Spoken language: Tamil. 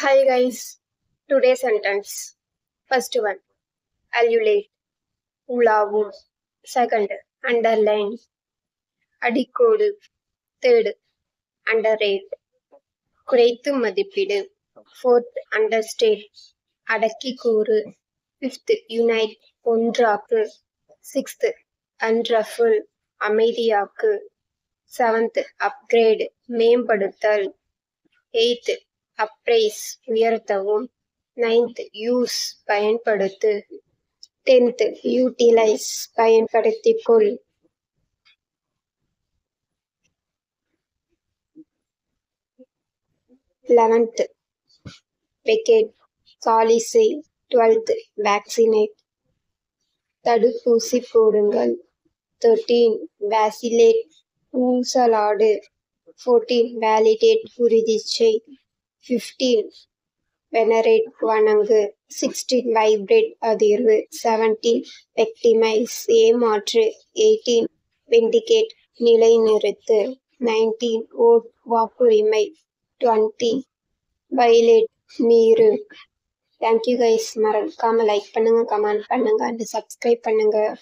Hi guys, today's sentence. First one, allulate, உலாவும். Second, underline, அடிக்கோடு. Third, underrate, குறைத்து மதிப்பிடு. Fourth, understate, அடக்கி கூறு. Fifth, unite, ஒன்றாக்கு. Sixth, unruffle, அமைதியாக்கு. Seventh, upgrade, மேம்படுத்தல். Eighth, appraise, உயர்த்தவும். Ninth, use, பயன்படுத்து. 10th, utilize, பயன்படுத்திக்கொள். 11th, vacate, காலி செய். 12th, vaccinate, தடுப்பூசி போடுங்கள். 13, vacillate, ஊசலாடு. 14, validate, உறுதி செய். 15, venerate, வணங்கு. 16, vibrate, அதிர்வு. 17, victimize, ஏமாற்று. 18, vindicate, நிலைநிறுத்து. 19, vote, வாக்குரிமை. 20, violate, மீறு. Thank you guys. மறக்காம லைக் பண்ணுங்க, கமெண்ட் பண்ணுங்க அண்ட் சப்ஸ்கிரைப் பண்ணுங்க.